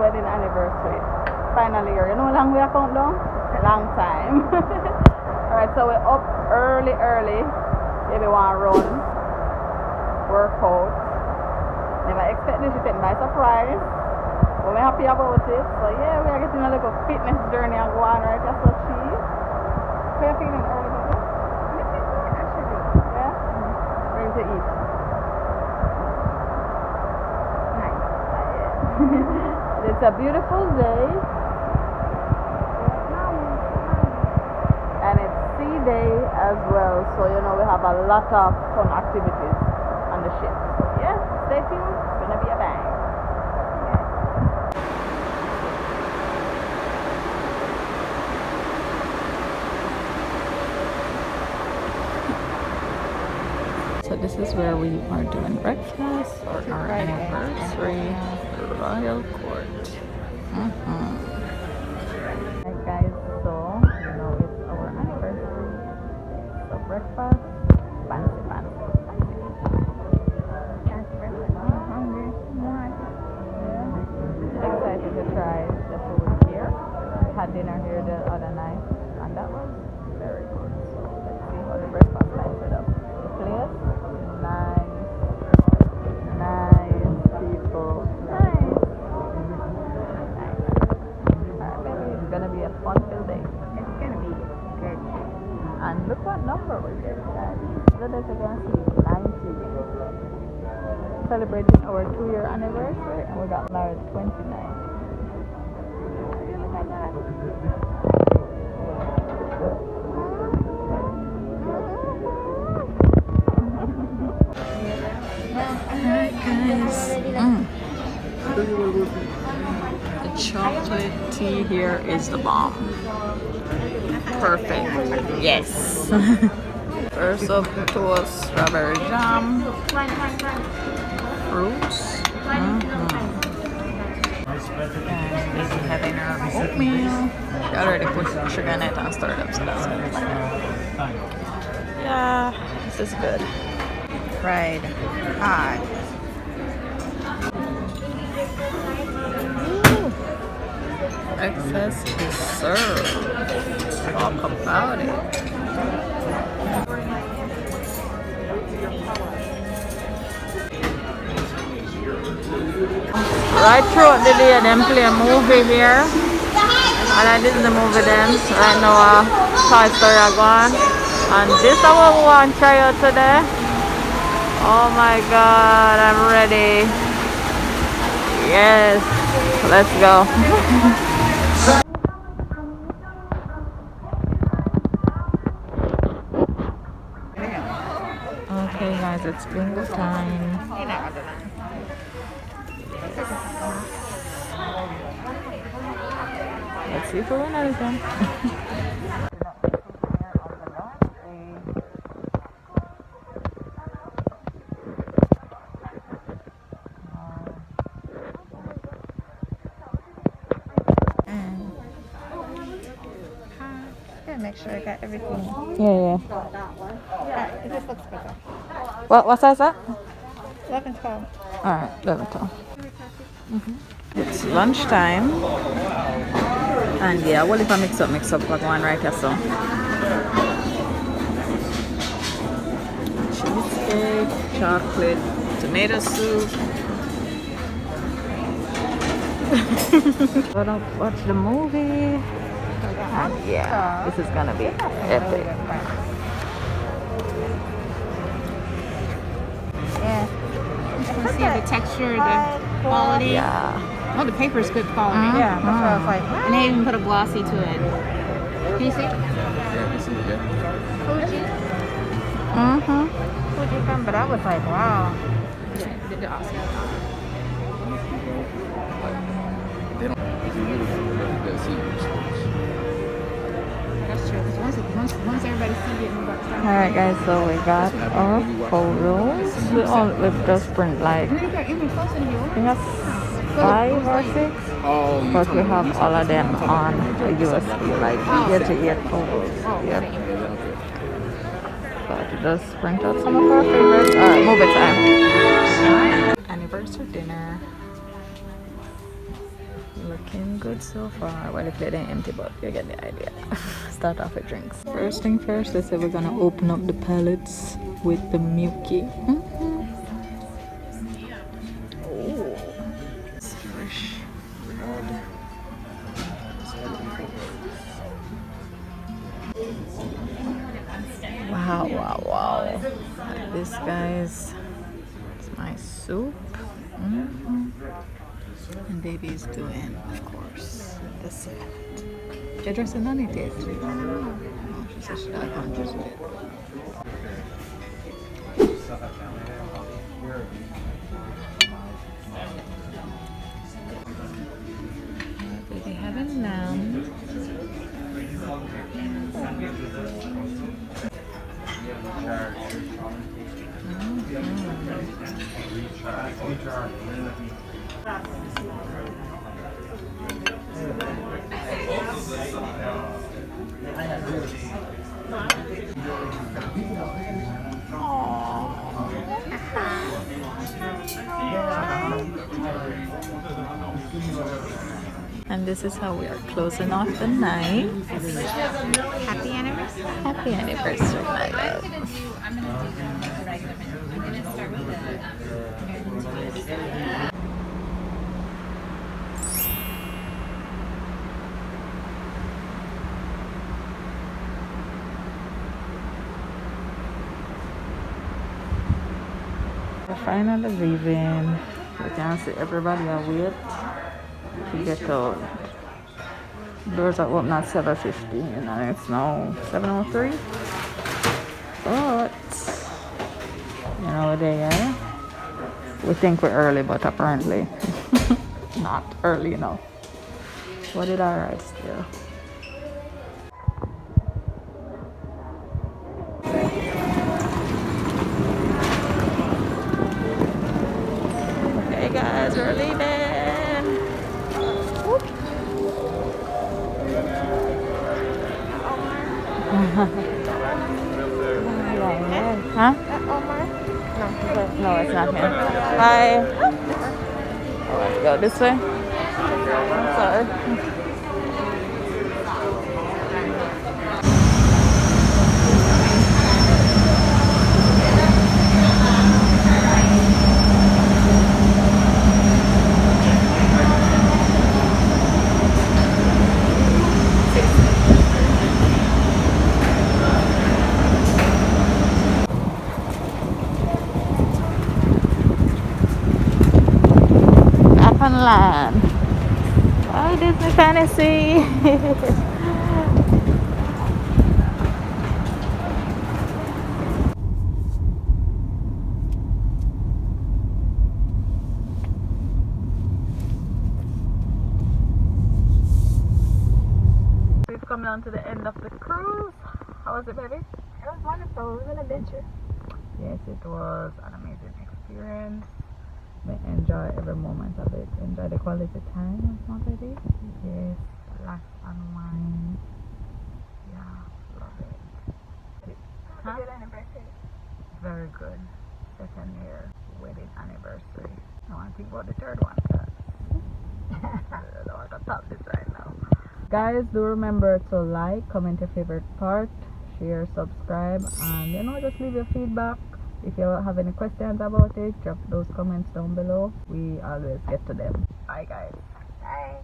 wedding anniversary. Finally here. You know how long we are count down? A long time. Alright, so we're up early. Maybe want to run, work out. Never expect this to take me by surprise. But we're happy about it. So yeah, we are getting a little fitness journey and go on, right? That's so cheap. How are you feeling early, baby? Yeah? Ready to eat. Nice. It's a beautiful day. And it's sea day as well. So, you know, we have a lot of fun activities on the ship. So, yeah, stay tuned. It's going to be a bang. So this is where we are doing breakfast for our anniversary, the Royal Court. Alright guys, so you know it's our anniversary. So breakfast, fancy. I'm hungry. Excited to try the food here. Had dinner here the other night and that was very good. So let's see how the breakfast lights it up. The place. Nice people. Nice. Alright, baby, it's gonna be a fun-filled day. It's gonna be good. And look what number we get, guys. Look as you can see, 90. Celebrating our 2-year anniversary, and we got married 29. Look at that. Alright guys, the chocolate tea here is the bomb. Perfect. Yes. First up to us, strawberry jam, fruits, and this is having our oatmeal. She already put sugar in it and stirred up, so that's good. Yeah, this is good. Fried pie. Excess is served. Talk about it. Right throughout the day, them play a movie here. And I did the movie then. Right now, Toy Story are gone. And this is what we want to try out today. Oh my god, I'm ready. Yes, let's go. Okay guys, it's bingo time. Let's see if we win anything. Make sure I got everything. Yeah. This looks better. What size is that? 11, 12. Alright, 11, 12. It's lunchtime. And yeah, well, if I mix up like one right here, so. Cheesecake, chocolate, tomato soup. Go to watch the movie. And yeah, this is gonna be epic. Yeah. You can see the texture, the quality. Yeah. Oh, the paper is good quality. Yeah, that's what I was like. And they even put a glossy to it. Can you see? Yeah, you see it, yeah. Fuji. Fuji film, but I was like, wow. Yeah, they're awesome. They don't see you. That's true. Once everybody sees it, Alright guys, so we got our photos. We've just print like, I think that's 5 or 6. But we have all of them on a USB, like ear-to-ear photos. Yep. So to just print out some of our favorites. Alright, movie time. Anniversary dinner. Looking good so far. Well, the plate ain't empty, but you get the idea. Start off with drinks. First thing first, they said we're gonna open up the pallets with the milky. Oh, it's fresh bread. Wow, wow, wow. This, guys, is my soup. And baby's doing, of course, the salad. You're dressing on it, yes? No, she said she can't dress it. Baby having lamb. And this is how we are closing off the night. Happy anniversary. Happy anniversary, my love. I'm gonna start with the We're finally leaving. You can see everybody are wait to get out. Doors are open at 7:50 and it's now 7:03. But you know there, we think we're early, but apparently not early enough. But it's alright still. Okay guys, we're leaving. Whoop. Huh? No, it's not him. Hi. Oh, let's go this way. I'm sorry. Land. Oh, Disney Fantasy. We've come down to the end of the cruise. How was it, baby? It was wonderful. It was an adventure. Yes, it was an amazing experience. We enjoy every moment of it. Enjoy the quality time with my baby. Yes, relax, unwind. Yeah, love it. Huh? Good anniversary. Very good. Second year wedding anniversary. I want to think about the third one. I don't want to top this right now. Guys, do remember to like, comment your favorite part, share, subscribe, and just leave your feedback. If you have any questions about it, drop those comments down below. We always get to them. Bye guys. Bye.